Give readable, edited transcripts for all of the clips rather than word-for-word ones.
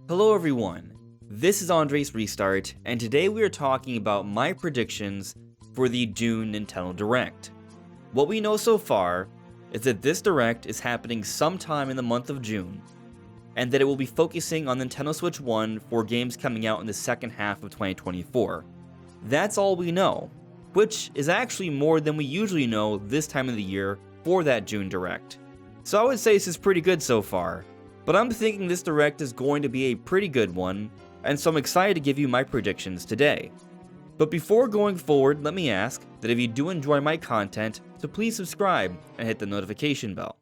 Hello everyone, this is AndresRestart, and today we are talking about my predictions for the June Nintendo Direct. What we know so far is that this Direct is happening sometime in the month of June, and that it will be focusing on Nintendo Switch 1 for games coming out in the second half of 2024. That's all we know, which is actually more than we usually know this time of the year for that June Direct. So I would say this is pretty good so far. But I'm thinking this Direct is going to be a pretty good one, and so I'm excited to give you my predictions today. But before going forward, let me ask that if you do enjoy my content, so please subscribe and hit the notification bell.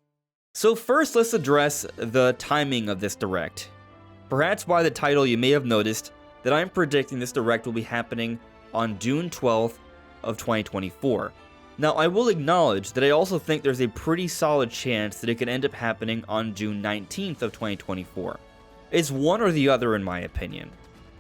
So first, let's address the timing of this Direct. Perhaps by the title you may have noticed that I'm predicting this Direct will be happening on June 12th of 2024. Now, I will acknowledge that I also think there's a pretty solid chance that it could end up happening on June 19th of 2024. It's one or the other in my opinion.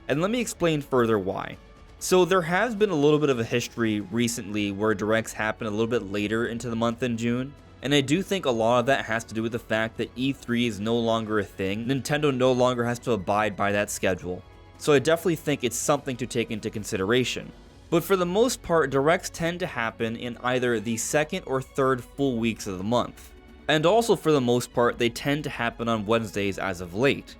And let me explain further why. So there has been a little bit of a history recently where Directs happen a little bit later into the month in June. And I do think a lot of that has to do with the fact that E3 is no longer a thing. Nintendo no longer has to abide by that schedule. So I definitely think it's something to take into consideration. But for the most part, Directs tend to happen in either the second or third full weeks of the month. And also for the most part, they tend to happen on Wednesdays as of late.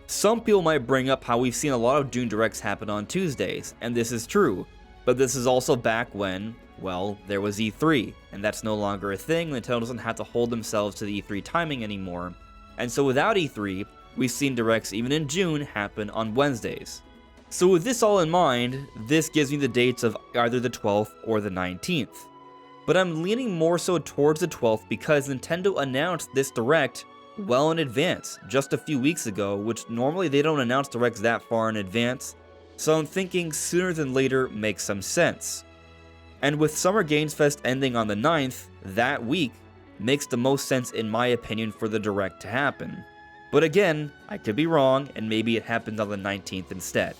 Some people might bring up how we've seen a lot of June Directs happen on Tuesdays, and this is true. But this is also back when, well, there was E3, and that's no longer a thing. Nintendo doesn't have to hold themselves to the E3 timing anymore. And so without E3, we've seen Directs even in June happen on Wednesdays. So with this all in mind, this gives me the dates of either the 12th or the 19th. But I'm leaning more so towards the 12th because Nintendo announced this Direct well in advance, just a few weeks ago, which normally they don't announce Directs that far in advance, so I'm thinking sooner than later makes some sense. And with Summer Games Fest ending on the 9th, that week makes the most sense in my opinion for the Direct to happen. But again, I could be wrong, and maybe it happens on the 19th instead.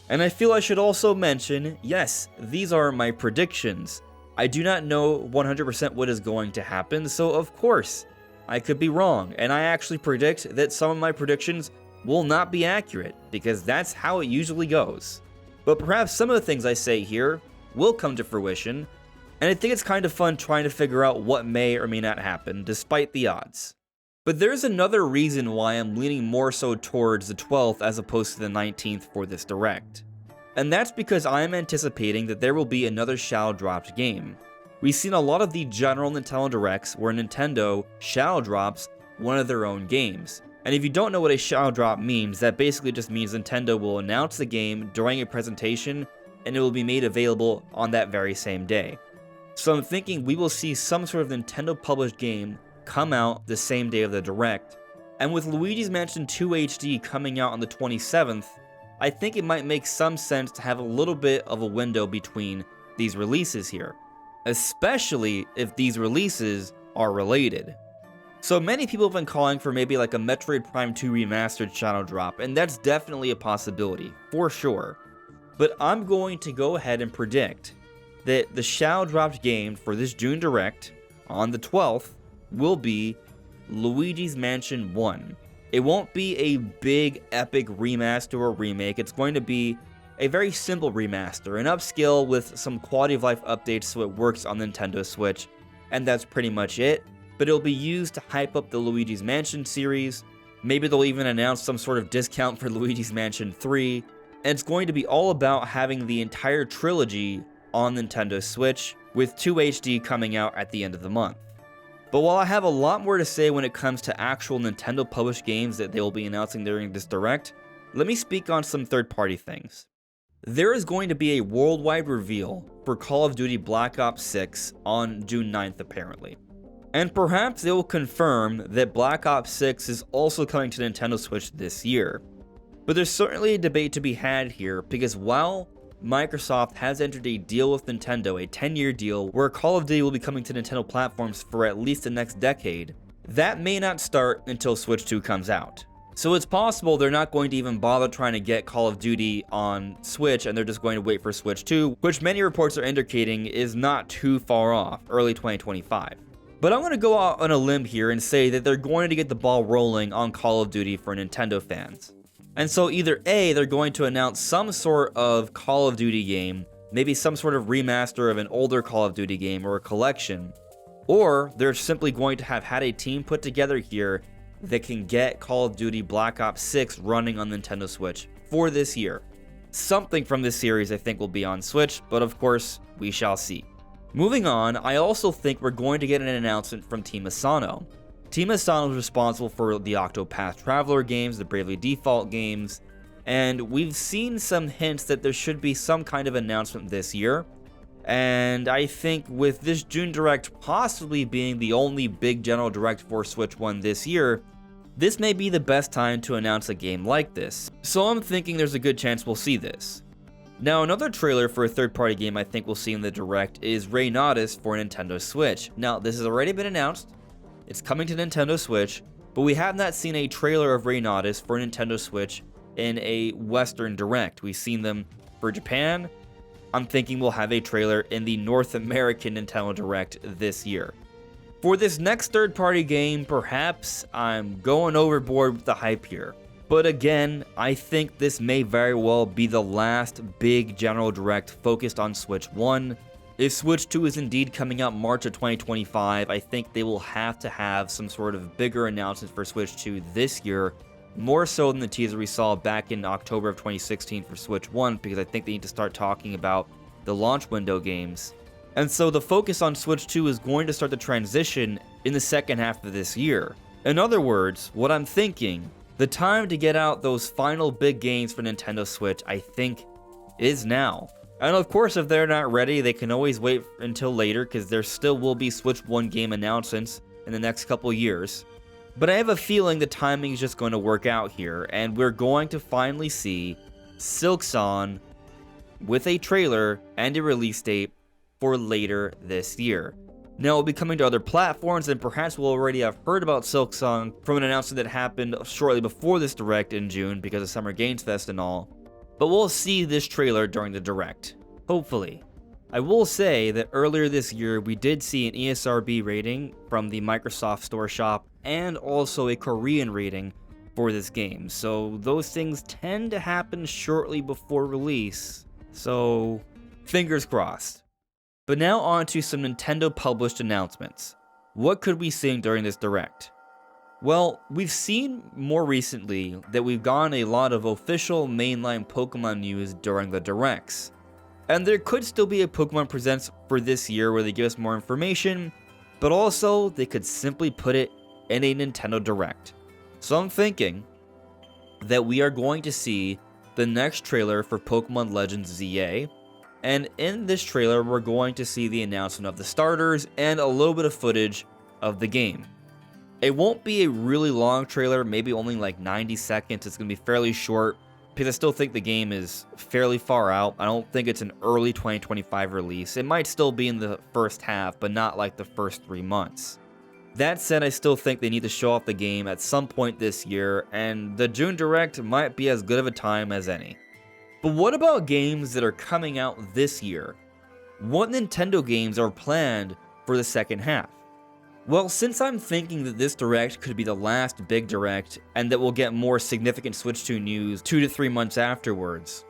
And I feel I should also mention, yes, these are my predictions. I do not know 100% what is going to happen, so of course, I could be wrong. And I actually predict that some of my predictions will not be accurate, because that's how it usually goes. But perhaps some of the things I say here will come to fruition, and I think it's kind of fun trying to figure out what may or may not happen, despite the odds. But there's another reason why I'm leaning more so towards the 12th as opposed to the 19th for this Direct. And that's because I am anticipating that there will be another shadow dropped game. We've seen a lot of the general Nintendo Directs where Nintendo shadow drops one of their own games. And if you don't know what a shadow drop means, that basically just means Nintendo will announce the game during a presentation and it will be made available on that very same day. So I'm thinking we will see some sort of Nintendo published game come out the same day of the Direct. And with Luigi's Mansion 2 HD coming out on the 27th, I think it might make some sense to have a little bit of a window between these releases here, especially if these releases are related. So many people have been calling for maybe like a Metroid Prime 2 remastered shadow drop, and that's definitely a possibility, for sure. But I'm going to go ahead and predict that the shadow dropped game for this June Direct on the 12th will be Luigi's Mansion 1. It won't be a big epic remaster or remake, it's going to be a very simple remaster, an upscale with some quality of life updates so it works on Nintendo Switch, and that's pretty much it. But it'll be used to hype up the Luigi's Mansion series, maybe they'll even announce some sort of discount for Luigi's Mansion 3, and it's going to be all about having the entire trilogy on Nintendo Switch, with 2 HD coming out at the end of the month. But while I have a lot more to say when it comes to actual Nintendo published games that they will be announcing during this Direct, let me speak on some third-party things. There is going to be a worldwide reveal for Call of Duty Black Ops 6 on June 9th apparently. And perhaps they will confirm that Black Ops 6 is also coming to Nintendo Switch this year. But there's certainly a debate to be had here, because while Microsoft has entered a deal with Nintendo, a 10-year deal, where Call of Duty will be coming to Nintendo platforms for at least the next decade, that may not start until Switch 2 comes out. So it's possible they're not going to even bother trying to get Call of Duty on Switch, and they're just going to wait for Switch 2, which many reports are indicating is not too far off, early 2025. But I'm going to go out on a limb here and say that they're going to get the ball rolling on Call of Duty for Nintendo fans. And so either A, they're going to announce some sort of Call of Duty game, maybe some sort of remaster of an older Call of Duty game or a collection, or they're simply going to have had a team put together here that can get Call of Duty Black Ops 6 running on Nintendo Switch for this year. Something from this series I think will be on Switch, but of course, we shall see. Moving on, I also think we're going to get an announcement from Team Asano. Team Asano is responsible for the Octopath Traveler games, the Bravely Default games, and we've seen some hints that there should be some kind of announcement this year. And I think with this June Direct possibly being the only big general direct for Switch 1 this year, this may be the best time to announce a game like this. So I'm thinking there's a good chance we'll see this. Now, another trailer for a third-party game I think we'll see in the Direct is Reynaudis for Nintendo Switch. Now, this has already been announced, it's coming to Nintendo Switch, but we have not seen a trailer of Reynaudis for Nintendo Switch in a Western Direct. We've seen them for Japan. I'm thinking we'll have a trailer in the North American Nintendo Direct this year. For this next third-party game, perhaps I'm going overboard with the hype here. But again, I think this may very well be the last big general direct focused on Switch 1. If Switch 2 is indeed coming out March of 2025, I think they will have to have some sort of bigger announcements for Switch 2 this year, more so than the teaser we saw back in October of 2016 for Switch 1, because I think they need to start talking about the launch window games. And so the focus on Switch 2 is going to start the transition in the second half of this year. In other words, what I'm thinking, the time to get out those final big games for Nintendo Switch, I think, is now. And of course, if they're not ready, they can always wait until later, because there still will be Switch 1 game announcements in the next couple years. But I have a feeling the timing is just going to work out here, and we're going to finally see Silksong with a trailer and a release date for later this year. Now, it'll be coming to other platforms, and perhaps we'll already have heard about Silksong from an announcement that happened shortly before this Direct in June because of Summer Games Fest and all. But we'll see this trailer during the Direct, hopefully. I will say that earlier this year, we did see an ESRB rating from the Microsoft Store Shop and also a Korean rating for this game. So those things tend to happen shortly before release. So fingers crossed. But now on to some Nintendo published announcements. What could we see during this Direct? Well, we've seen more recently that we've gotten a lot of official mainline Pokemon news during the Directs. And there could still be a Pokemon Presents for this year where they give us more information, but also they could simply put it in a Nintendo Direct. So I'm thinking that we are going to see the next trailer for Pokemon Legends ZA, and in this trailer we're going to see the announcement of the starters and a little bit of footage of the game. It won't be a really long trailer, maybe only like 90 seconds, it's going to be fairly short, because I still think the game is fairly far out. I don't think it's an early 2025 release. It might still be in the first half, but not like the first 3 months. That said, I still think they need to show off the game at some point this year, and the June Direct might be as good of a time as any. But what about games that are coming out this year? What Nintendo games are planned for the second half? Well, since I'm thinking that this Direct could be the last big Direct, and that we'll get more significant Switch 2 news 2 to 3 months afterwards,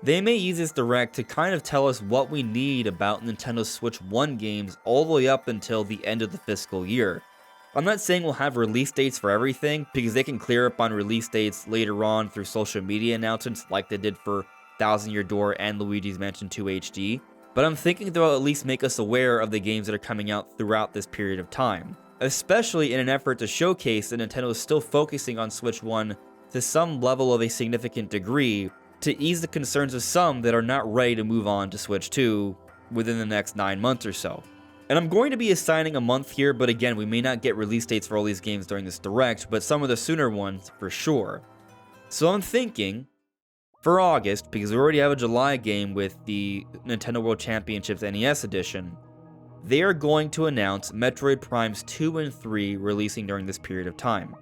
they may use this Direct to kind of tell us what we need about Nintendo Switch 1 games all the way up until the end of the fiscal year. I'm not saying we'll have release dates for everything, because they can clear up on release dates later on through social media announcements like they did for Thousand Year Door and Luigi's Mansion 2 HD. But I'm thinking they'll at least make us aware of the games that are coming out throughout this period of time, especially in an effort to showcase that Nintendo is still focusing on Switch 1 to some level of a significant degree to ease the concerns of some that are not ready to move on to Switch 2 within the next 9 months or so. And I'm going to be assigning a month here, but again, we may not get release dates for all these games during this Direct, but some of the sooner ones for sure. So I'm thinking for August, because we already have a July game with the Nintendo World Championships NES Edition, they are going to announce Metroid Primes 2 and 3 releasing during this period of time.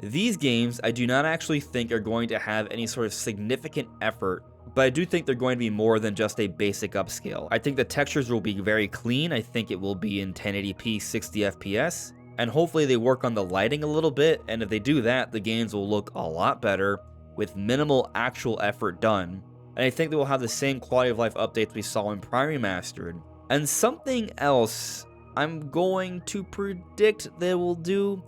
These games I do not actually think are going to have any sort of significant effort but I do think they're going to be more than just a basic upscale. I think the textures will be very clean. I think it will be in 1080p 60 FPS, and hopefully they work on the lighting a little bit, and if they do that, the games will look a lot better with minimal actual effort done. And I think they will have the same quality of life updates we saw in Prime Remastered. And something else I'm going to predict they will do,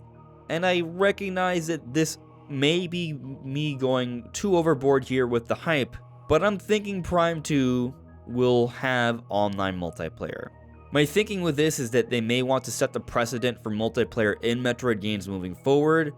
and I recognize that this may be me going too overboard here with the hype, but I'm thinking Prime 2 will have online multiplayer. My thinking with this is that they may want to set the precedent for multiplayer in Metroid games moving forward,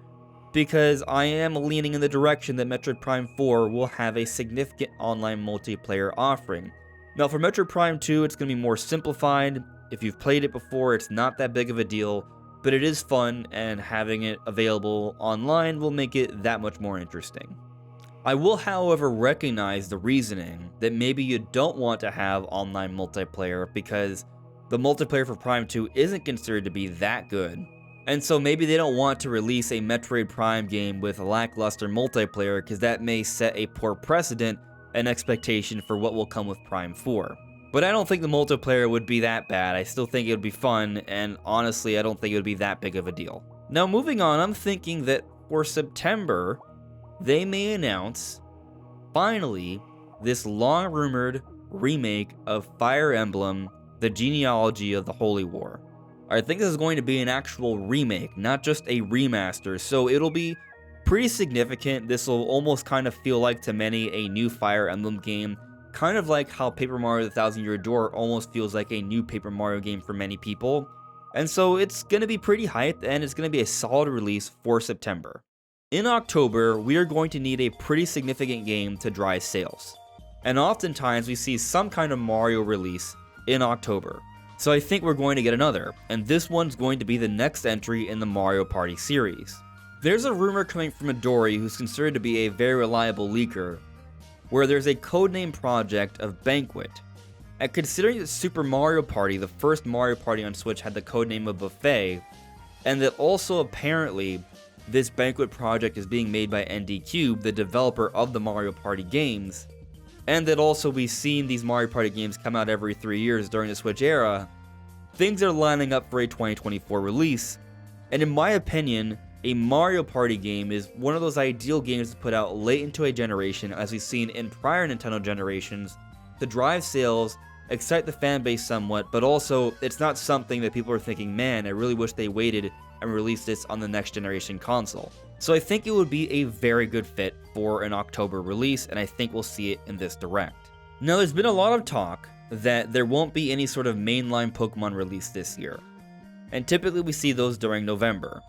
because I am leaning in the direction that Metroid Prime 4 will have a significant online multiplayer offering. Now for Metroid Prime 2, it's going to be more simplified. If you've played it before, it's not that big of a deal, but it is fun, and having it available online will make it that much more interesting. I will, however, recognize the reasoning that maybe you don't want to have online multiplayer because the multiplayer for Prime 2 isn't considered to be that good, and so maybe they don't want to release a Metroid Prime game with lackluster multiplayer because that may set a poor precedent and expectation for what will come with Prime 4. But I don't think the multiplayer would be that bad. I still think it would be fun, and honestly, I don't think it would be that big of a deal. Now, moving on, I'm thinking that for September, they may announce, finally, this long-rumored remake of Fire Emblem, the Genealogy of the Holy War. I think this is going to be an actual remake, not just a remaster, so it'll be pretty significant. This will almost kind of feel like, to many, a new Fire Emblem game. Kind of like how Paper Mario The Thousand Year Door almost feels like a new Paper Mario game for many people. And so it's going to be pretty hyped, and it's going to be a solid release for September. In October, we are going to need a pretty significant game to drive sales. And oftentimes we see some kind of Mario release in October. So I think we're going to get another, and this one's going to be the next entry in the Mario Party series. There's a rumor coming from Midori, who's considered to be a very reliable leaker, where there's a codename project of Banquet. And considering that Super Mario Party, the first Mario Party on Switch, had the codename of Buffet, and that also apparently this Banquet project is being made by ND Cube, the developer of the Mario Party games, and that also we've seen these Mario Party games come out every 3 years during the Switch era, things are lining up for a 2024 release, and in my opinion, a Mario Party game is one of those ideal games to put out late into a generation, as we've seen in prior Nintendo generations, to drive sales, excite the fan base somewhat, but also it's not something that people are thinking, man, I really wish they waited and released this on the next generation console. So I think it would be a very good fit for an October release, and I think we'll see it in this Direct. Now, there's been a lot of talk that there won't be any sort of mainline Pokemon release this year, and typically we see those during November.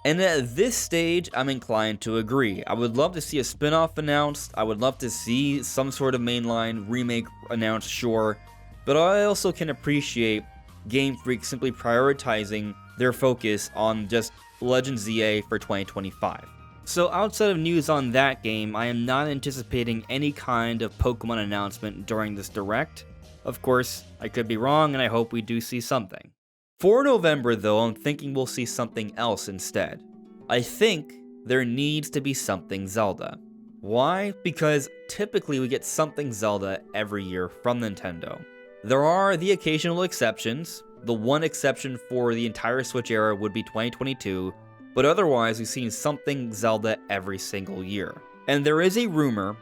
And at this stage, I'm inclined to agree. I would love to see a spin-off announced, I would love to see some sort of mainline remake announced, sure, but I also can appreciate Game Freak simply prioritizing their focus on just Legend ZA for 2025. So outside of news on that game, I am not anticipating any kind of Pokemon announcement during this Direct. Of course, I could be wrong, and I hope we do see something. For November, though, I'm thinking we'll see something else instead. I think there needs to be something Zelda. Why? Because typically we get something Zelda every year from Nintendo. There are the occasional exceptions. The one exception for the entire Switch era would be 2022, but otherwise we've seen something Zelda every single year. And there is a rumor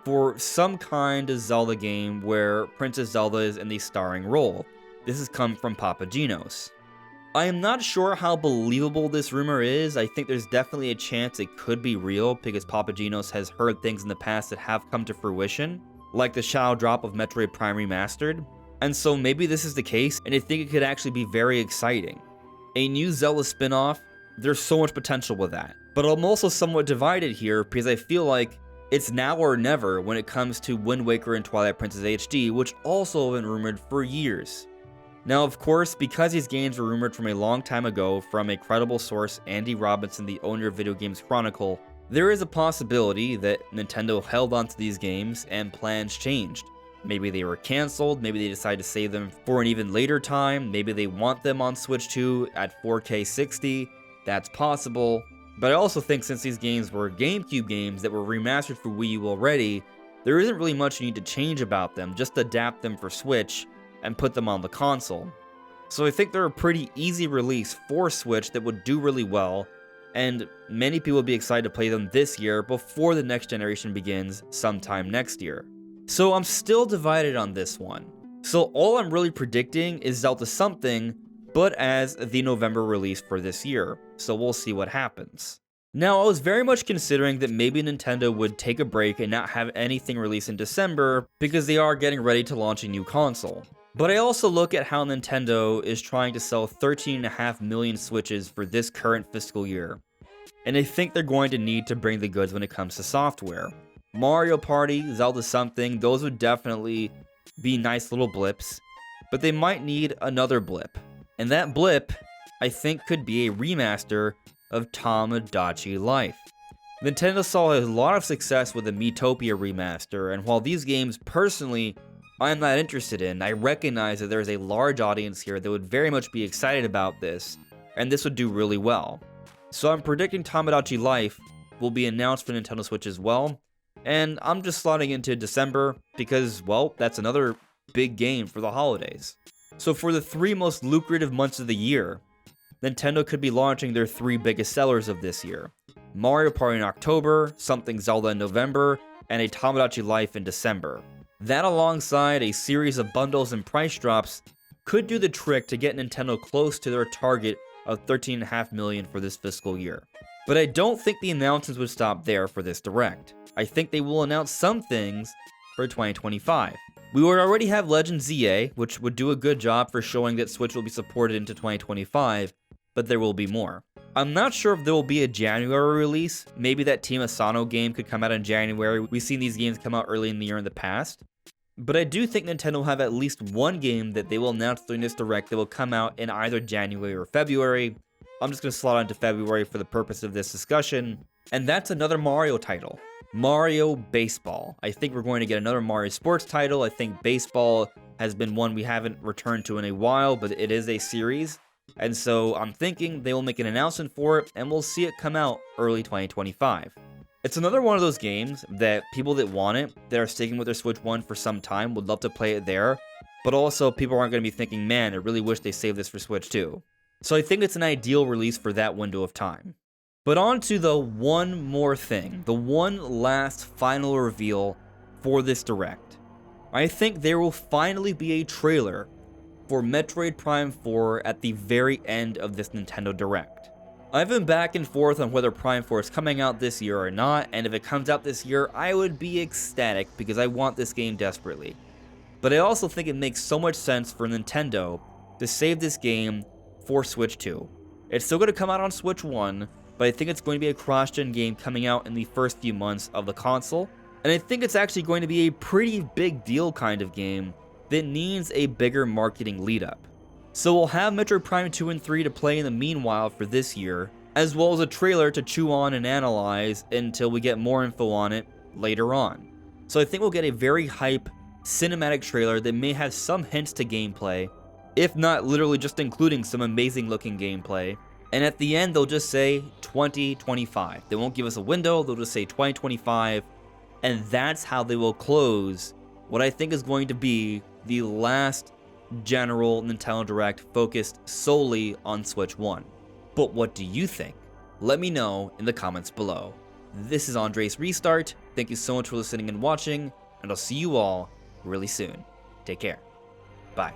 for some kind of Zelda game where Princess Zelda is in the starring role. This has come from Papagenos. I am not sure how believable this rumor is. I think there's definitely a chance it could be real because Papagenos has heard things in the past that have come to fruition, like the Shadow Drop of Metroid Prime Remastered. And so maybe this is the case, and I think it could actually be very exciting. A new Zelda spin-off, there's so much potential with that. But I'm also somewhat divided here because I feel like it's now or never when it comes to Wind Waker and Twilight Princess HD, which also have been rumored for years. Now, of course, because these games were rumored from a long time ago from a credible source, Andy Robinson, the owner of Video Games Chronicle, there is a possibility that Nintendo held onto these games and plans changed. Maybe they were cancelled, maybe they decided to save them for an even later time, maybe they want them on Switch 2 at 4K 60, that's possible. But I also think since these games were GameCube games that were remastered for Wii U already, there isn't really much you need to change about them, just adapt them for Switch and put them on the console. So I think they're a pretty easy release for Switch that would do really well, and many people would be excited to play them this year before the next generation begins sometime next year. So I'm still divided on this one. So all I'm really predicting is Zelda something, but as the November release for this year, so we'll see what happens. Now, I was very much considering that maybe Nintendo would take a break and not have anything released in December because they are getting ready to launch a new console. But I also look at how Nintendo is trying to sell 13.5 million Switches for this current fiscal year, and I think they're going to need to bring the goods when it comes to software. Mario Party, Zelda something, those would definitely be nice little blips, but they might need another blip. And that blip, I think, could be a remaster of Tomodachi Life. Nintendo saw a lot of success with the Miitopia remaster, and while these games personally I'm not interested in, I recognize that there is a large audience here that would very much be excited about this, and this would do really well. So I'm predicting Tomodachi Life will be announced for Nintendo Switch as well, and I'm just slotting into December because, well, that's another big game for the holidays. So for the 3 most lucrative months of the year, Nintendo could be launching their 3 biggest sellers of this year: Mario Party in October, Something Zelda in November, and a Tomodachi Life in December. That alongside a series of bundles and price drops could do the trick to get Nintendo close to their target of 13.5 million for this fiscal year. But I don't think the announcements would stop there for this Direct. I think they will announce some things for 2025. We would already have Legend ZA, which would do a good job for showing that Switch will be supported into 2025, but there will be more. I'm not sure if there will be a January release. Maybe that Team Asano game could come out in January. We've seen these games come out early in the year in the past. But I do think Nintendo will have at least one game that they will announce during this Direct that will come out in either January or February. I'm just going to slot into February for the purpose of this discussion. And that's another Mario title. Mario Baseball. I think we're going to get another Mario Sports title. I think Baseball has been one we haven't returned to in a while, but it is a series. And so I'm thinking they will make an announcement for it, and we'll see it come out early 2025. It's another one of those games that people that want it, that are sticking with their Switch 1 for some time, would love to play it there, but also people aren't going to be thinking, man, I really wish they saved this for Switch 2. So I think it's an ideal release for that window of time. But on to the one more thing, the one last final reveal for this Direct. I think there will finally be a trailer for Metroid Prime 4 at the very end of this Nintendo Direct. I've been back and forth on whether Prime 4 is coming out this year or not, and if it comes out this year, I would be ecstatic because I want this game desperately. But I also think it makes so much sense for Nintendo to save this game for Switch 2. It's still going to come out on Switch 1, but I think it's going to be a cross-gen game coming out in the first few months of the console, and I think it's actually going to be a pretty big deal kind of game that needs a bigger marketing lead up. So we'll have Metroid Prime 2 and 3 to play in the meanwhile for this year, as well as a trailer to chew on and analyze until we get more info on it later on. So I think we'll get a very hype cinematic trailer that may have some hints to gameplay, if not literally just including some amazing looking gameplay. And at the end they'll just say 2025. They won't give us a window, they'll just say 2025, and that's how they will close what I think is going to be the last general Nintendo Direct focused solely on Switch 1. But what do you think? Let me know in the comments below. This is AndresRestart. Thank you so much for listening and watching, and I'll see you all really soon. Take care. Bye.